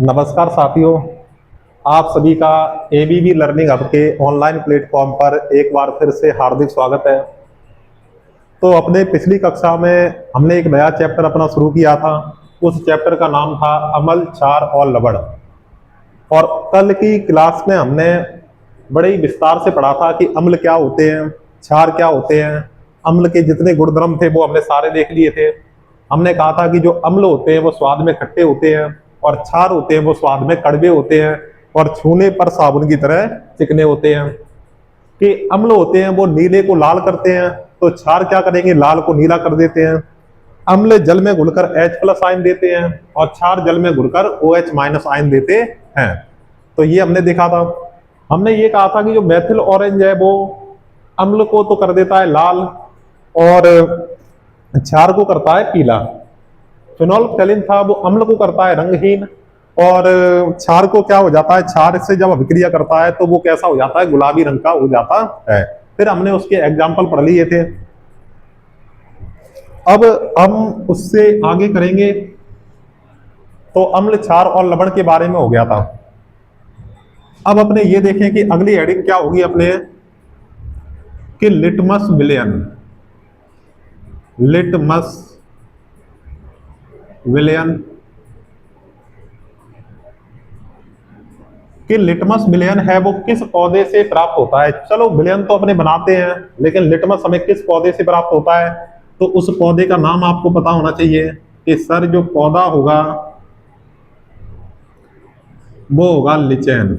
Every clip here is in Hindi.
नमस्कार साथियों। आप सभी का एबीवी लर्निंग हब के ऑनलाइन प्लेटफॉर्म पर एक बार फिर से हार्दिक स्वागत है। तो अपने पिछली कक्षा में हमने एक नया चैप्टर अपना शुरू किया था। उस चैप्टर का नाम था अम्ल, क्षार और लवण। और कल की क्लास में हमने बड़े ही विस्तार से पढ़ा था कि अम्ल क्या होते हैं, क्षार क्या होते हैं। अम्ल के जितने गुणधर्म थे वो हमने सारे देख लिए थे। हमने कहा था कि जो अम्ल होते हैं वो स्वाद में खट्टे होते हैं और क्षार होते हैं वो स्वाद में कड़वे होते हैं और छूने पर साबुन की तरह चिकने होते हैं। कि अम्ल होते हैं वो नीले को लाल करते हैं, तो क्षार क्या करेंगे, लाल को नीला कर देते हैं। अम्ल जल में घुलकर H+ आयन देते हैं और क्षार जल में घुलकर OH- आयन देते हैं। तो ये हमने देखा था। हमने ये कहा था कि जो मेथिल ऑरेंज है वो अम्ल को तो कर देता है लाल और क्षार को करता है पीला। फिनोल्फ्थैलिन था वो अम्ल को करता है रंगहीन और क्षार को क्या हो जाता है, क्षार से जब अभिक्रिया करता है तो वो कैसा हो जाता है, गुलाबी रंग का हो जाता है। फिर हमने उसके एग्जाम्पल पढ़ लिए थे। अब हम उससे आगे करेंगे। तो अम्ल, क्षार और लवण के बारे में हो गया था। अब अपने ये देखें कि अगली हेडिंग क्या होगी अपने, कि लिटमस विलयन। लिटमस विलयन कि लिटमस विलयन है वो किस पौधे से प्राप्त होता है। चलो विलयन तो अपने बनाते हैं, लेकिन लिटमस हमें किस पौधे से प्राप्त होता है। तो उस पौधे का नाम आपको पता होना चाहिए कि सर जो पौधा होगा वो होगा लिचेन।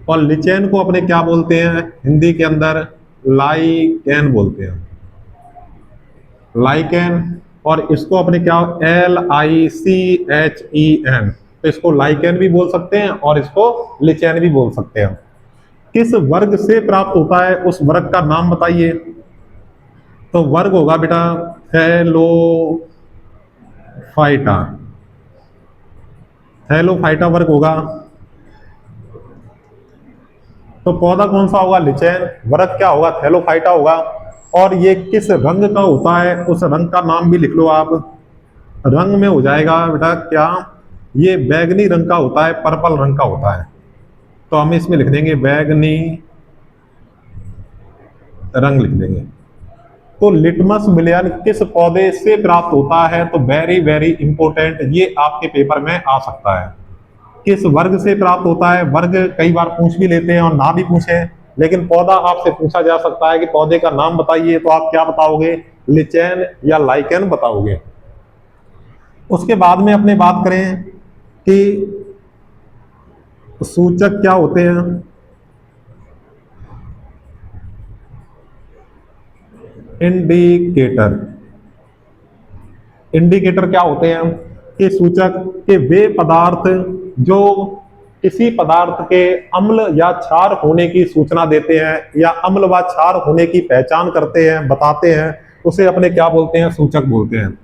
और लिचेन को अपने क्या बोलते हैं हिंदी के अंदर, लाइकेन बोलते हैं, लाइकेन। और इसको अपने क्या, LICHEN। तो इसको लाइकेन भी बोल सकते हैं और इसको लिचेन भी बोल सकते हैं। किस वर्ग से प्राप्त होता है उस वर्ग का नाम बताइए। तो वर्ग होगा बेटा थैलोफाइटा। थैलोफाइटा वर्ग होगा। तो पौधा कौन सा होगा, लिचेन। वर्ग क्या होगा, थैलोफाइटा होगा। और ये किस रंग का होता है उस रंग का नाम भी लिख लो आप। रंग में हो जाएगा बेटा क्या, ये बैगनी रंग का होता है, पर्पल रंग का होता है। तो हम इसमें लिख देंगे बैगनी रंग लिख देंगे। तो लिटमस विलयन किस पौधे से प्राप्त होता है, तो वेरी वेरी इंपॉर्टेंट, ये आपके पेपर में आ सकता है। किस वर्ग से प्राप्त होता है। वर्ग कई बार पूछ भी लेते हैं और ना भी पूछे, लेकिन पौधा आपसे पूछा जा सकता है कि पौधे का नाम बताइए, तो आप क्या बताओगे, लिचेन या लाइकेन बताओगे। उसके बाद में अपने बात करें कि सूचक क्या होते हैं। इंडिकेटर। इंडिकेटर क्या होते हैं कि सूचक के वे पदार्थ जो किसी पदार्थ के अम्ल या क्षार होने की सूचना देते हैं या अम्ल व क्षार होने की पहचान करते हैं, बताते हैं, उसे अपने क्या बोलते हैं, सूचक बोलते हैं।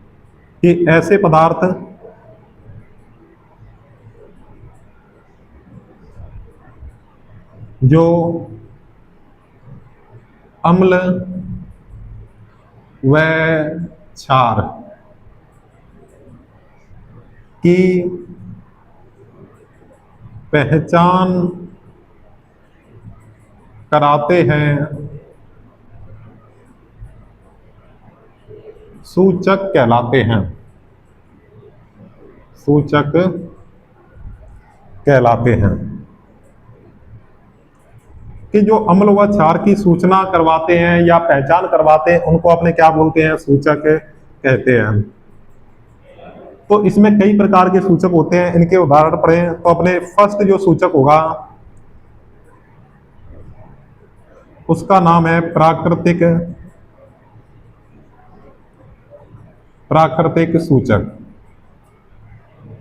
कि ऐसे पदार्थ जो अम्ल व क्षार की पहचान कराते हैं, सूचक कहलाते हैं। सूचक कहलाते हैं। कि जो अम्ल व क्षार की सूचना करवाते हैं या पहचान करवाते हैं उनको अपने क्या बोलते हैं, सूचक कहते हैं। तो इसमें कई प्रकार के सूचक होते हैं, इनके उदाहरण पढ़ें। तो अपने फर्स्ट जो सूचक होगा उसका नाम है प्राकृतिक। प्राकृतिक सूचक।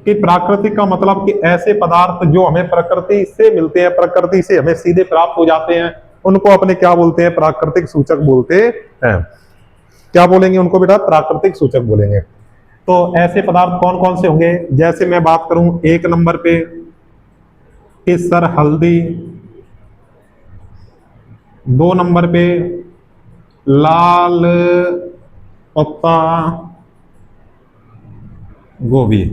कि प्राकृतिक का मतलब कि ऐसे पदार्थ जो हमें प्रकृति से मिलते हैं, प्रकृति से हमें सीधे प्राप्त हो जाते हैं, उनको अपने क्या बोलते हैं, प्राकृतिक सूचक बोलते हैं। क्या बोलेंगे उनको बेटा, प्राकृतिक सूचक बोलेंगे। तो ऐसे पदार्थ कौन कौन से होंगे, जैसे मैं बात करूं एक नंबर पे कि सर हल्दी, दो नंबर पे लाल पत्ता, गोभी।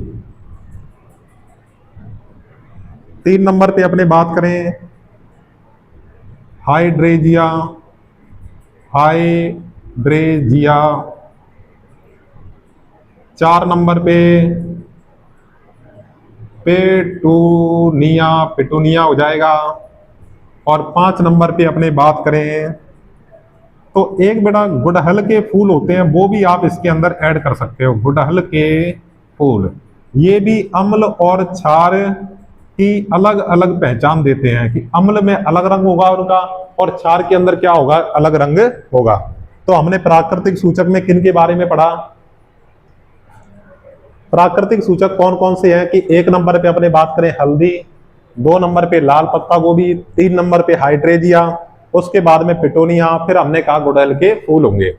3 नंबर पे अपने बात करें हाइड्रेजिया, हाइड्रेजिया। 4 नंबर पे पेटूनिया, पेटूनिया हो जाएगा। और 5 नंबर पे अपने बात करें तो एक बेटा गुड़हल के फूल होते हैं, वो भी आप इसके अंदर ऐड कर सकते हो। गुड़हल के फूल ये भी अम्ल और क्षार की अलग अलग पहचान देते हैं कि अम्ल में अलग रंग होगा उनका, और क्षार के अंदर क्या होगा, अलग रंग होगा। तो हमने प्राकृतिक सूचक में किन के बारे में पढ़ा? प्राकृतिक सूचक कौन कौन से हैं कि 1 नंबर पे अपने बात करें हल्दी, 2 नंबर पे लाल पत्ता गोभी, 3 नंबर पे हाइड्रेजिया, उसके बाद में पिटोनिया, फिर हमने कहा गुड़हल के फूल होंगे।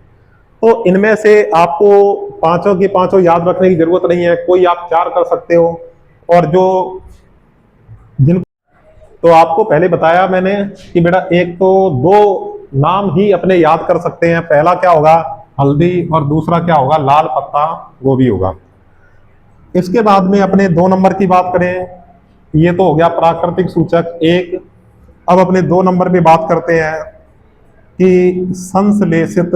तो इनमें से आपको पांचों के पांचों याद रखने की जरूरत नहीं है, कोई आप 4 कर सकते हो। और जो जिन तो आपको पहले बताया मैंने कि बेटा एक तो 2 नाम ही अपने याद कर सकते हैं, पहला क्या होगा हल्दी और दूसरा क्या होगा लाल पत्ता गोभी होगा। इसके बाद में अपने 2 नंबर की बात करें, ये तो हो गया प्राकृतिक सूचक एक। अब अपने 2 नंबर पे बात करते हैं कि संश्लेषित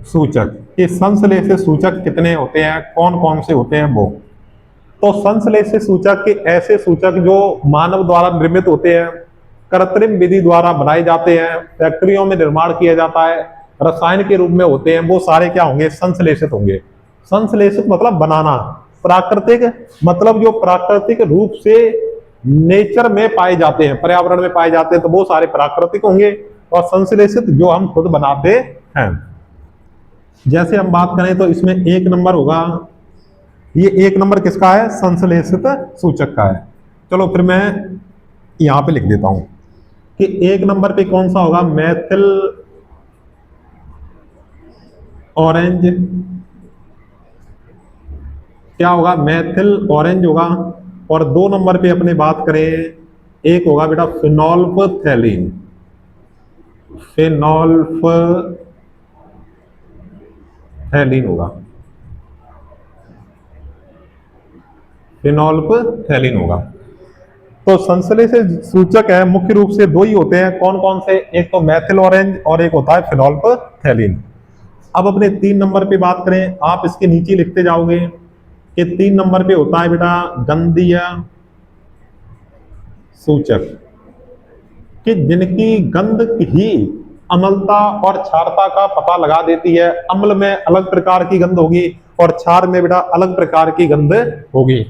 सूचक। ये संश्लेषित सूचक कितने होते हैं, कौन कौन से होते हैं वो? तो संश्लेषित सूचक के ऐसे सूचक जो मानव द्वारा निर्मित होते हैं, कृत्रिम विधि द्वारा बनाए जाते हैं, फैक्ट्रियों में निर्माण किया जाता है, रसायन के रूप में होते हैं, वो सारे क्या होंगे, संश्लेषित होंगे। संश्लेषित मतलब बनाना, प्राकृतिक मतलब जो प्राकृतिक रूप से नेचर में पाए जाते हैं, पर्यावरण में पाए जाते हैं, तो वो सारे प्राकृतिक होंगे। और संश्लेषित जो हम खुद बनाते हैं। जैसे हम बात करें तो इसमें 1 नंबर होगा, ये 1 नंबर किसका है, संश्लेषित सूचक का है। चलो फिर मैं यहां पे लिख देता हूं कि 1 नंबर पे कौन सा होगा, मैथिल ऑरेंज। क्या होगा, मैथिल ऑरेंज होगा। और 2 नंबर पे अपने बात करें, एक होगा बेटा फिनोल्फथैलीन, फिनोल्फथैलीन होगा, फिनोल्फथैलीन होगा। तो संश्लेषित सूचक है मुख्य रूप से 2 ही होते हैं, कौन कौन से, एक तो मैथिल ऑरेंज और एक होता है फिनोल्फथैलीन। अब अपने 3 नंबर पे बात करें, आप इसके नीचे लिखते जाओगे कि 3 नंबर पे होता है बेटा गंधीय सूचक, कि जिनकी गंध ही अम्लता और क्षारता का पता लगा देती है। अम्ल में अलग प्रकार की गंध होगी और क्षार में बेटा अलग प्रकार की गंध होगी।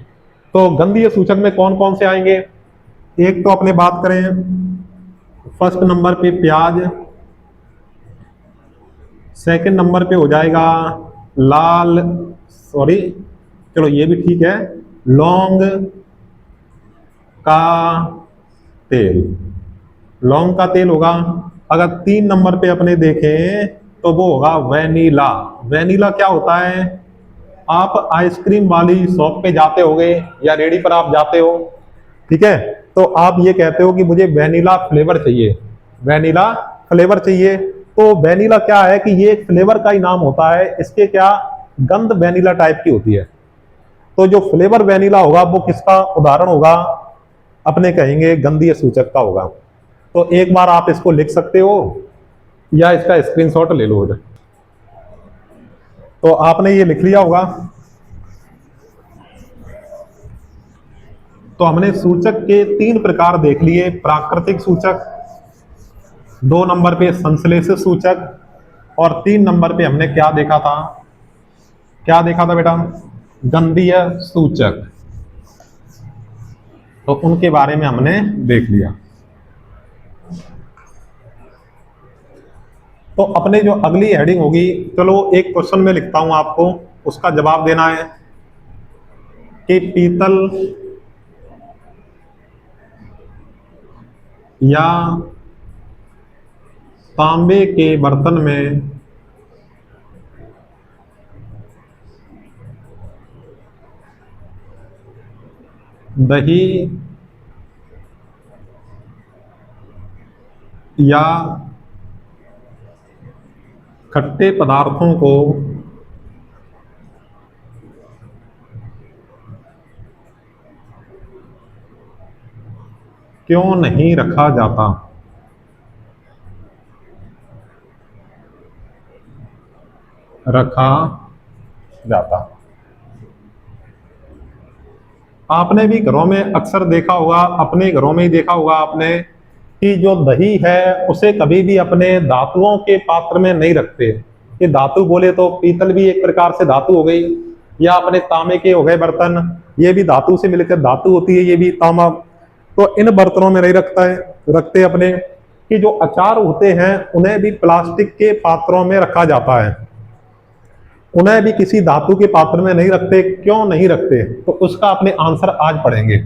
तो गंधीय सूचक में कौन कौन से आएंगे, एक तो अपने बात करें फर्स्ट नंबर पे प्याज, सेकंड नंबर पे हो जाएगा लाल, सॉरी चलो ये भी ठीक है, लौंग का तेल, लौंग का तेल होगा। अगर 3 नंबर पे अपने देखें तो वो होगा वेनिला। वेनिला क्या होता है, आप आइसक्रीम वाली शॉप पे जाते होगे या रेडी पर आप जाते हो, ठीक है, तो आप ये कहते हो कि मुझे वेनिला फ्लेवर चाहिए, वेनिला फ्लेवर चाहिए। तो वेनिला क्या है कि ये एक फ्लेवर का ही नाम होता है, इसके क्या गंध वेनिला टाइप की होती है। तो जो फ्लेवर वेनिला होगा वो किसका उदाहरण होगा, अपने कहेंगे गंधीय सूचक का होगा। तो एक बार आप इसको लिख सकते हो या इसका स्क्रीनशॉट ले लो। तो आपने ये लिख लिया होगा। तो हमने सूचक के 3 प्रकार देख लिए, प्राकृतिक सूचक, 2 नंबर पे संश्लेषित सूचक, और 3 नंबर पे हमने क्या देखा था, क्या देखा था बेटा, गंधीय सूचक। तो उनके बारे में हमने देख लिया। तो अपने जो अगली हेडिंग होगी, चलो एक क्वेश्चन में लिखता हूं आपको, उसका जवाब देना है कि पीतल या तांबे के बर्तन में दही या खट्टे पदार्थों को क्यों नहीं रखा जाता? रखा जाता। आपने भी घरों में अक्सर देखा होगा, अपने घरों में ही देखा होगा आपने, कि जो दही है उसे कभी भी अपने धातुओं के पात्र में नहीं रखते। ये धातु बोले तो पीतल भी एक प्रकार से धातु हो गई, या अपने तांबे के हो गए बर्तन, ये भी धातु से मिलकर धातु होती है, ये भी तांबा। तो इन बर्तनों में नहीं रखते अपने। कि जो अचार होते हैं उन्हें भी प्लास्टिक के पात्रों में रखा जाता है, उन्हें भी किसी धातु के पात्र में नहीं रखते। क्यों नहीं रखते? तो उसका अपने आंसर आज पढ़ेंगे।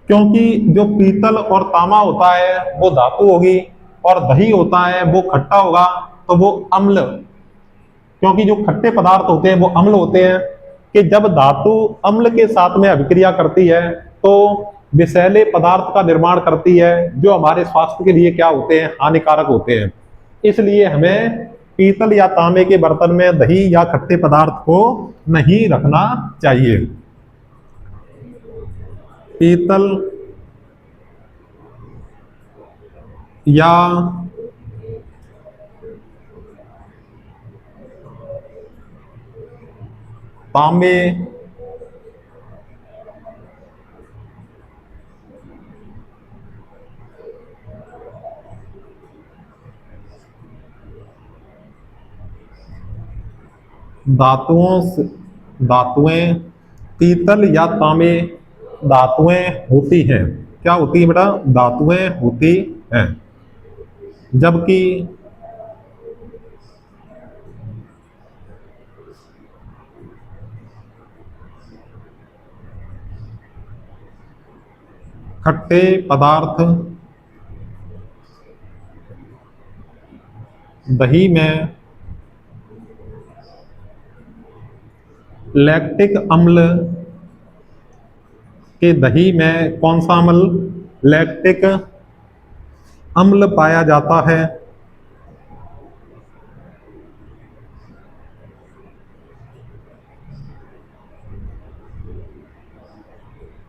क्योंकि जो पीतल और तांबा होता है वो धातु होगी, और दही होता है वो खट्टा होगा, तो वो अम्ल। क्योंकि जो खट्टे पदार्थ होते हैं वो अम्ल होते हैं, कि जब धातु अम्ल के साथ में अभिक्रिया करती है तो विषैले पदार्थ का निर्माण करती है, जो हमारे स्वास्थ्य के लिए क्या होते हैं? हानिकारक होते हैं। इसलिए हमें पीतल या तांबे के बर्तन में दही या खट्टे पदार्थ को नहीं रखना चाहिए। पीतल या तांबे धातुएं पीतल या तांबे धातुएं होती हैं। क्या होती है बेटा? धातुएं होती हैं। जबकि खट्टे पदार्थ दही में लैक्टिक अम्ल के दही में कौन सा अम्ल? लैक्टिक अम्ल पाया जाता है।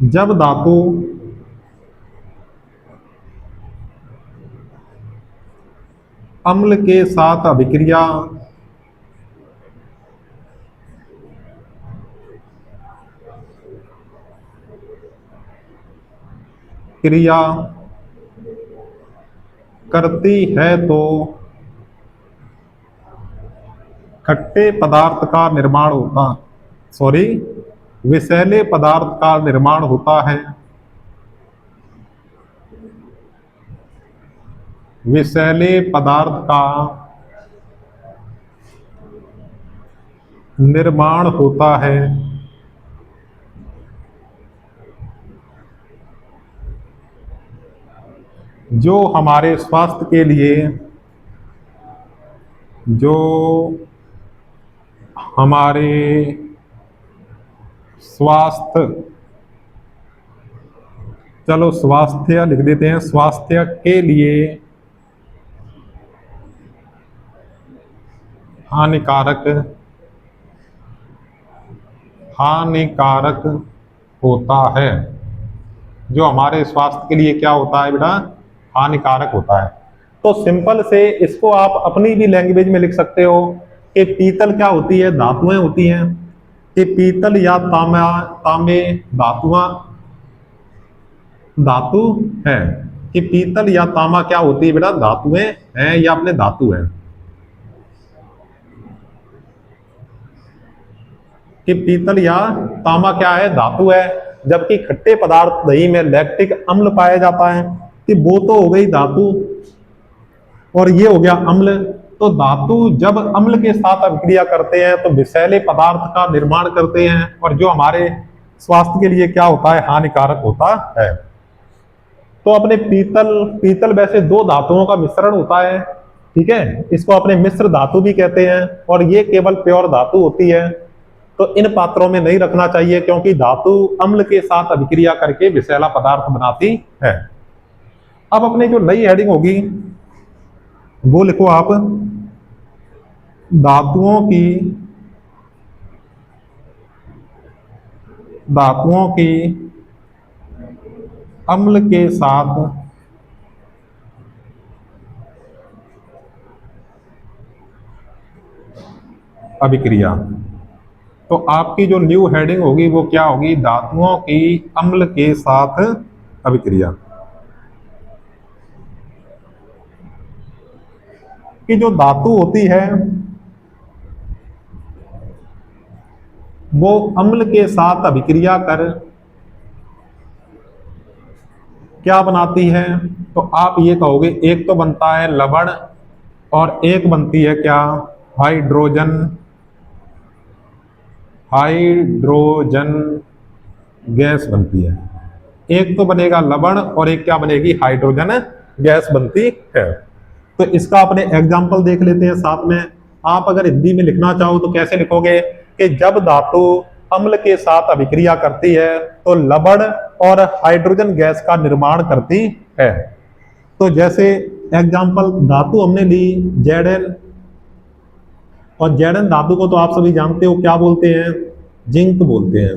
जब धातु अम्ल के साथ अभिक्रिया करती है तो खट्टे पदार्थ का निर्माण होता विषैले पदार्थ का निर्माण होता है। विषैले पदार्थ का निर्माण होता है, जो हमारे स्वास्थ्य के लिए स्वास्थ्य लिख देते हैं, स्वास्थ्य के लिए हानिकारक होता है। जो हमारे स्वास्थ्य के लिए क्या होता है बेटा? हानिकारक होता है। तो सिंपल से इसको आप अपनी भी लैंग्वेज में लिख सकते हो कि पीतल क्या होती है? धातुएं होती हैं। कि पीतल या तांबे धातु है। कि पीतल या तांबा क्या होती है बेटा? धातुएं हैं या अपने धातु है। कि पीतल या तांबा क्या है? धातु है। जबकि खट्टे पदार्थ दही में लैक्टिक अम्ल पाया जाता है, कि वो तो हो गई धातु और ये हो गया अम्ल। तो धातु जब अम्ल के साथ अभिक्रिया करते हैं तो विषैले पदार्थ का निर्माण करते हैं, और जो हमारे स्वास्थ्य के लिए क्या होता है? हानिकारक होता है। तो अपने पीतल वैसे दो धातुओं का मिश्रण होता है, ठीक है, इसको अपने मिश्र धातु भी कहते हैं, और ये केवल प्योर धातु होती है। तो इन पात्रों में नहीं रखना चाहिए, क्योंकि धातु अम्ल के साथ अभिक्रिया करके विषैला पदार्थ बनाती है। अब अपनी जो नई हेडिंग होगी वो लिखो आप, धातुओं की धातुओं की अम्ल के साथ अभिक्रिया। तो आपकी जो न्यू हेडिंग होगी वो क्या होगी, धातुओं की अम्ल के साथ अभिक्रिया। कि जो धातु होती है वो अम्ल के साथ अभिक्रिया कर क्या बनाती है, तो आप ये कहोगे एक तो बनता है लवण और एक बनती है क्या, हाइड्रोजन हाइड्रोजन गैस बनती है। एक तो बनेगा लवण और एक क्या बनेगी, हाइड्रोजन गैस बनती है। तो इसका अपने एग्जाम्पल देख लेते हैं साथ में। आप अगर हिंदी में लिखना चाहो तो कैसे लिखोगे कि जब धातु अम्ल के साथ अभिक्रिया करती है तो लवण और हाइड्रोजन गैस का निर्माण करती है। तो जैसे एग्जाम्पल धातु हमने ली Zn, और Zn धातु को तो आप सभी जानते हो क्या बोलते हैं, जिंक बोलते हैं।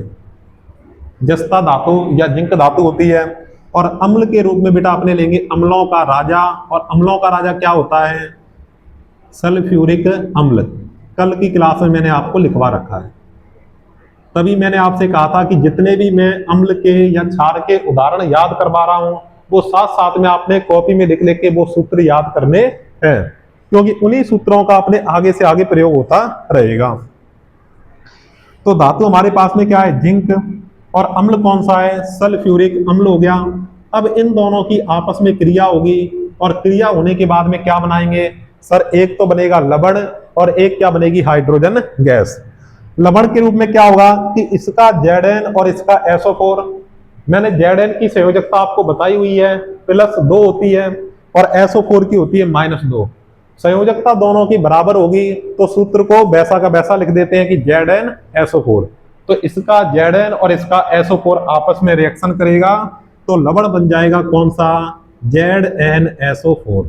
जस्ता धातु या जिंक धातु होती है। और अम्ल के रूप में बेटा अपने लेंगे अम्लों का राजा, और अम्लों का राजा क्या होता है, सल्फ्यूरिक अम्ल। कल की क्लास में मैंने आपको लिखवा रखा है। तभी मैंने आपसे कहा था कि जितने भी मैं अम्ल के या क्षार के उदाहरण याद करवा रहा हूं वो साथ साथ में आपने कॉपी में लिख लेके वो सूत्र याद करने हैं, क्योंकि उन्हीं सूत्रों का अपने आगे से आगे प्रयोग होता रहेगा। तो धातु हमारे पास में क्या है, जिंक, और अम्ल कौन सा है, सल्फ्यूरिक अम्ल हो गया। अब इन दोनों की आपस में क्रिया होगी, और क्रिया होने के बाद में क्या बनाएंगे सर, एक तो बनेगा लवण और एक क्या बनेगी, हाइड्रोजन गैस। लवण के रूप में क्या होगा कि इसका Zn और इसका SO4, मैंने Zn की संयोजकता आपको बताई हुई है, +2 होती है, और SO4 की होती है -2। संयोजकता दोनों की बराबर होगी तो सूत्र को वैसा का वैसा लिख देते हैं कि Zn SO4। तो इसका Zn और इसका SO4 आपस में रिएक्शन करेगा तो लवण बन जाएगा कौन सा, ZnSO4।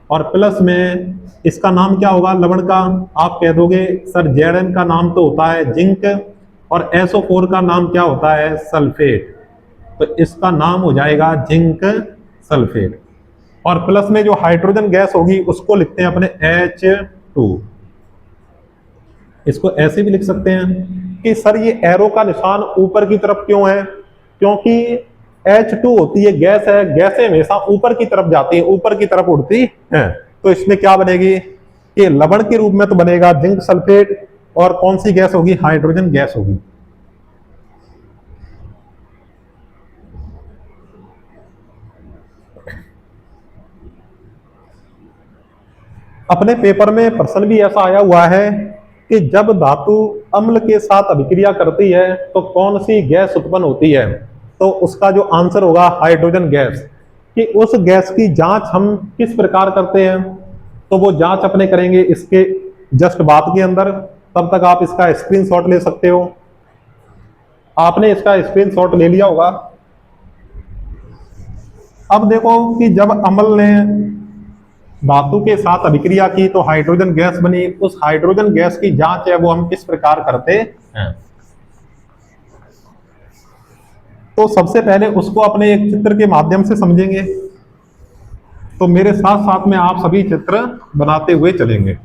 और प्लस में इसका नाम क्या होगा लवण का, आप कह दोगे सर Zn का नाम तो होता है जिंक और SO4 का नाम क्या होता है, सल्फेट। तो इसका नाम हो जाएगा जिंक सल्फेट। और प्लस में जो हाइड्रोजन गैस होगी उसको लिखते हैं अपने H2। इसको ऐसे भी लिख सकते हैं कि सर ये एरो का निशान ऊपर की तरफ क्यों है, क्योंकि H2 होती है गैस है, गैसें हमेशा ऊपर की तरफ जाती है, ऊपर की तरफ उड़ती हैं। तो इसमें क्या बनेगी कि लवण के रूप में तो बनेगा जिंक सल्फेट, और कौन सी गैस होगी, हाइड्रोजन गैस होगी। अपने पेपर में प्रश्न भी ऐसा आया हुआ है कि जब धातु अम्ल के साथ अभिक्रिया करती है तो कौन सी गैस उत्पन्न होती है, तो उसका जो आंसर होगा हाइड्रोजन गैस। कि उस गैस की जांच हम किस प्रकार करते हैं, तो वो जांच अपने करेंगे इसके जस्ट बाद के अंदर। तब तक आप इसका स्क्रीनशॉट ले सकते हो। आपने इसका स्क्रीनशॉट ले लिया होगा। अब देखो कि जब अम्ल ने धातु के साथ अभिक्रिया की तो हाइड्रोजन गैस बनी, उस हाइड्रोजन गैस की जांच है वो हम किस प्रकार करते हैं। तो सबसे पहले उसको अपने एक चित्र के माध्यम से समझेंगे। तो मेरे साथ साथ में आप सभी चित्र बनाते हुए चलेंगे।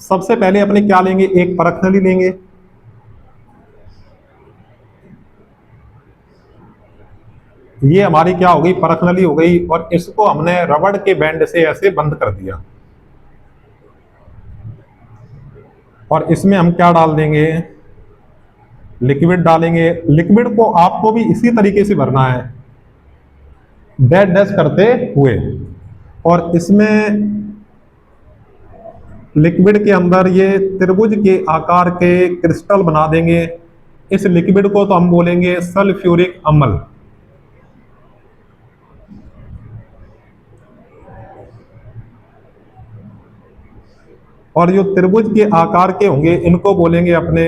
सबसे पहले अपने क्या लेंगे, एक परख नली लेंगे। ये हमारी क्या हो गई, परख नली हो गई, और इसको हमने रबड़ के बैंड से ऐसे बंद कर दिया। और इसमें हम क्या डाल देंगे, लिक्विड डालेंगे। लिक्विड को आपको भी इसी तरीके से भरना है, डैश डैश करते हुए। और इसमें लिक्विड के अंदर ये त्रिभुज के आकार के क्रिस्टल बना देंगे। इस लिक्विड को तो हम बोलेंगे सल्फ्यूरिक अम्ल। और जो त्रिभुज के आकार के होंगे इनको बोलेंगे अपने,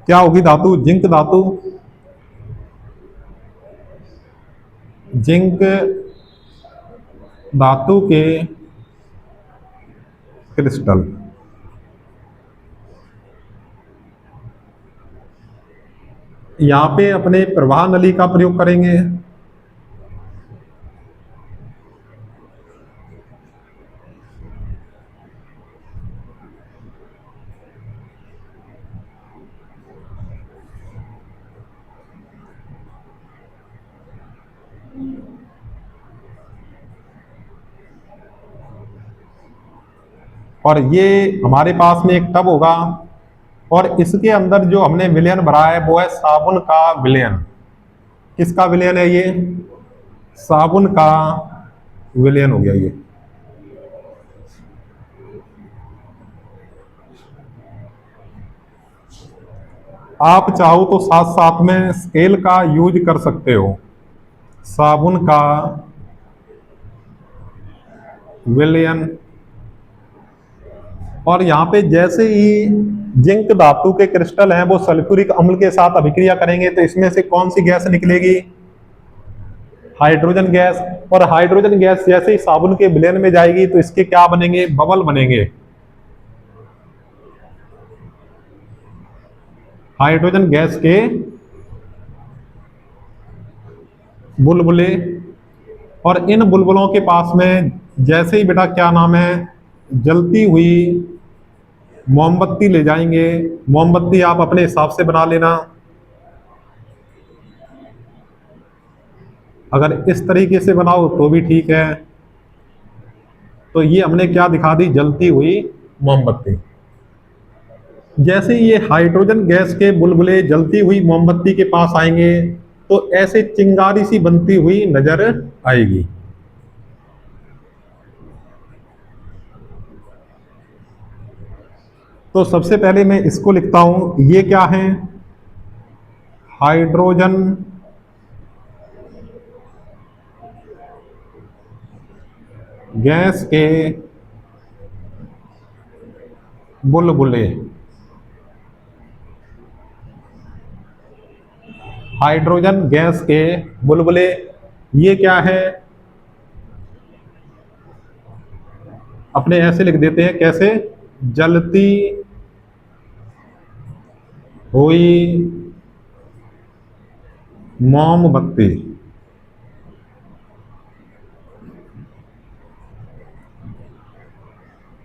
क्या होगी धातु, जिंक धातु। जिंक धातु के क्रिस्टल। यहां पे अपने प्रवाह नली का प्रयोग करेंगे। और ये हमारे पास में एक टब होगा और इसके अंदर जो हमने विलयन भरा है वो है साबुन का विलयन। किसका विलयन है ये? साबुन का विलयन हो गया ये। आप चाहो तो साथ साथ में स्केल का यूज कर सकते हो। साबुन का विलयन। और यहाँ पे जैसे ही जिंक धातु के क्रिस्टल हैं वो सल्फ्यूरिक अम्ल के साथ अभिक्रिया करेंगे तो इसमें से कौन सी गैस निकलेगी? Hydrogen gas. और हाइड्रोजन गैस जैसे ही साबुन के विलयन में जाएगी तो इसके क्या बनेंगे? बबल बनेंगे। हाइड्रोजन गैस के बुलबुले। और इन बुलबुलों के पास में जैसे ही बेटा क्या नाम है, जलती हुई मोमबत्ती ले जाएंगे। मोमबत्ती आप अपने हिसाब से बना लेना। अगर इस तरीके से बनाओ तो भी ठीक है। तो ये हमने क्या दिखा दी? जलती हुई मोमबत्ती। जैसे ये हाइड्रोजन गैस के बुलबुले जलती हुई मोमबत्ती के पास आएंगे तो ऐसे चिंगारी सी बनती हुई नजर आएगी। तो सबसे पहले मैं इसको लिखता हूं। ये क्या है? हाइड्रोजन गैस के बुलबुले। हाइड्रोजन गैस के बुलबुले। ये क्या है? अपने ऐसे लिख देते हैं। कैसे? जलती हुई मोमबत्ती।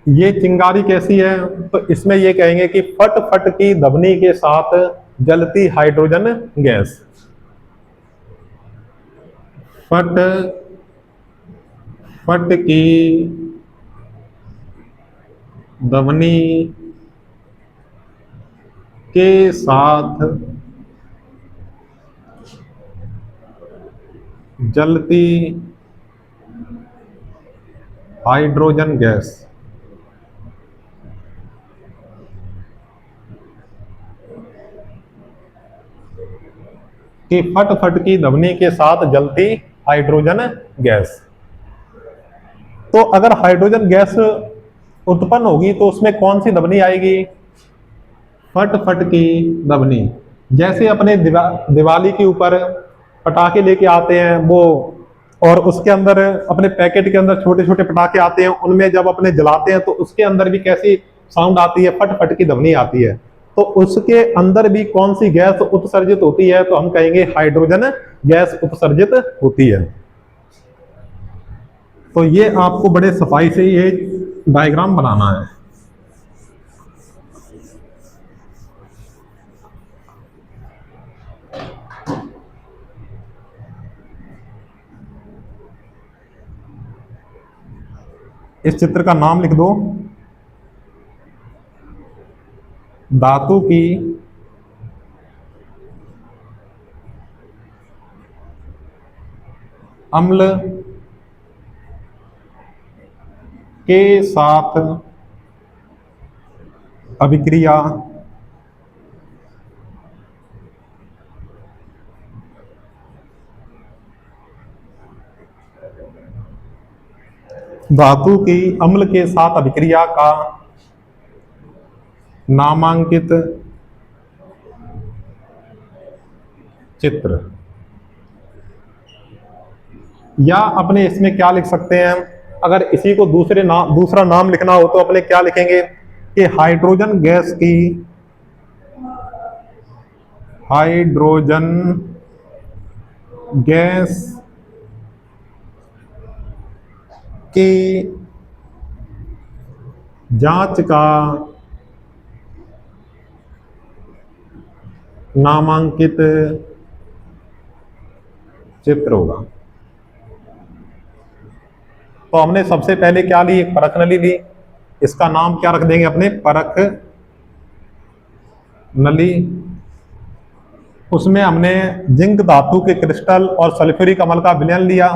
ये चिंगारी कैसी है? तो इसमें ये कहेंगे कि फट फट की ध्वनि के साथ जलती हाइड्रोजन गैस। फट फट की ध्वनि के साथ जलती हाइड्रोजन गैस। कि फट फट की ध्वनि के साथ जलती हाइड्रोजन गैस। तो अगर हाइड्रोजन गैस उत्पन्न होगी तो उसमें कौन सी ध्वनि आएगी? फट फट की ध्वनि। जैसे अपने दिवाली के ऊपर पटाखे लेके आते हैं वो, और उसके अंदर अपने पैकेट के अंदर छोटे छोटे पटाखे आते हैं, उनमें जब अपने जलाते हैं तो उसके अंदर भी कैसी साउंड आती है? फट फट की ध्वनि आती है। तो उसके अंदर भी कौन सी गैस उत्सर्जित होती है? तो हम कहेंगे हाइड्रोजन गैस उत्सर्जित होती है। तो ये आपको बड़े सफाई से ये डायग्राम बनाना है। इस चित्र का नाम लिख दो। धातु की अम्ल के साथ अभिक्रिया धातु की अम्ल के साथ अभिक्रिया का नामांकित चित्र। या अपने इसमें क्या लिख सकते हैं, अगर इसी को दूसरा नाम लिखना हो तो अपने क्या लिखेंगे कि हाइड्रोजन गैस की जांच का नामांकित चित्र होगा। तो हमने सबसे पहले क्या ली, एक परख नली ली, इसका नाम क्या रख देंगे अपने, परख नली। उसमें हमने जिंक धातु के क्रिस्टल और सल्फ्यूरिक अम्ल का विलयन लिया,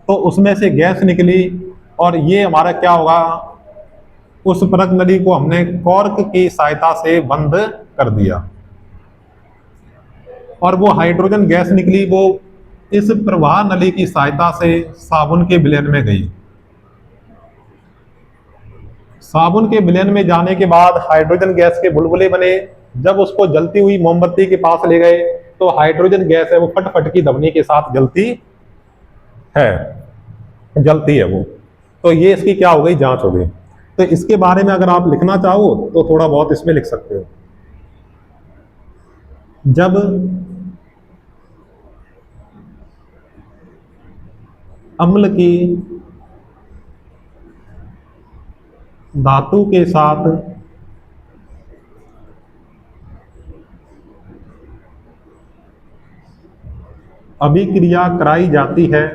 तो उसमें से गैस निकली, और ये हमारा क्या होगा, उस परख नली को हमने कॉर्क की सहायता से बंद कर दिया, और वो हाइड्रोजन गैस निकली, वो इस प्रवाह नली की सहायता से साबुन के विलयन में गई। साबुन के विलयन में जाने के बाद हाइड्रोजन गैस के बुलबुले बने। जब उसको जलती हुई मोमबत्ती के पास ले गए तो हाइड्रोजन गैस है वो फट की ध्वनि के साथ जलती है वो। तो ये इसकी क्या हो गई, जांच हो गई। तो इसके बारे में अगर आप लिखना चाहो तो थोड़ा बहुत इसमें लिख सकते हो। जब अम्ल की धातु के साथ अभिक्रिया कराई जाती है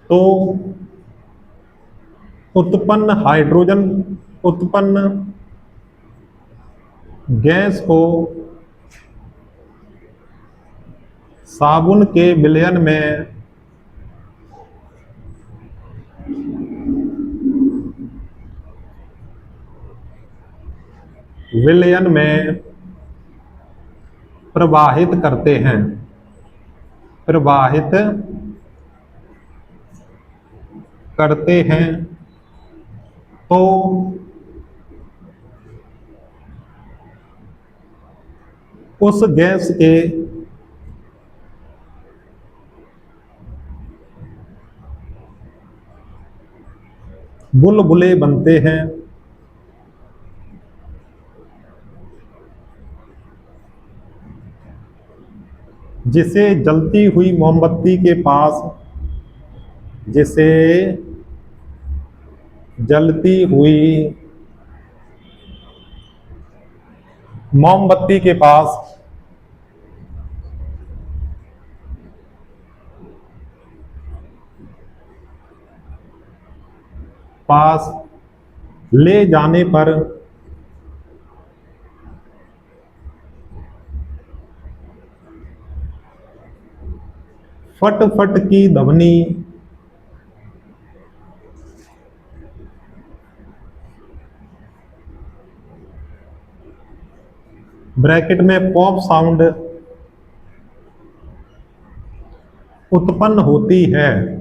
तो उत्पन्न गैस को साबुन के विलयन में प्रवाहित करते हैं तो उस गैस के बुलबुले बनते हैं, जिसे जलती हुई मोमबत्ती के पास ले जाने पर फट की ध्वनि ब्रैकेट में पॉप साउंड उत्पन्न होती है।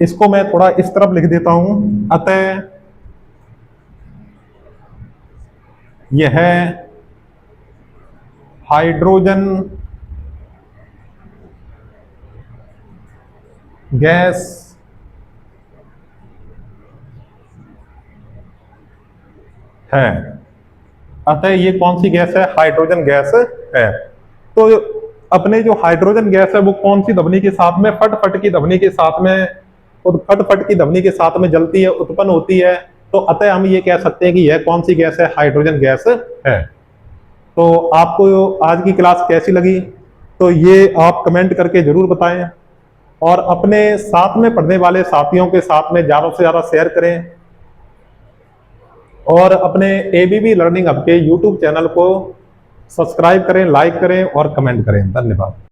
इसको मैं थोड़ा इस तरफ लिख देता हूं। अतः यह हाइड्रोजन गैस है। अतः ये कौन सी गैस है, हाइड्रोजन गैस है। तो अपने जो हाइड्रोजन गैस है वो कौन सी ध्वनि के साथ में, फट की ध्वनि के साथ में, फट की ध्वनि के साथ में जलती है, उत्पन्न होती है। तो अतः हम ये कह सकते हैं कि यह कौन सी गैस है, हाइड्रोजन गैस है। तो आपको आज की क्लास कैसी लगी तो ये आप कमेंट करके जरूर बताएं, और अपने साथ में पढ़ने वाले साथियों के साथ में ज्यादा से ज्यादा शेयर करें, और अपने एबीवी लर्निंग हब के यूट्यूब चैनल को सब्सक्राइब करें, लाइक करें और कमेंट करें। धन्यवाद।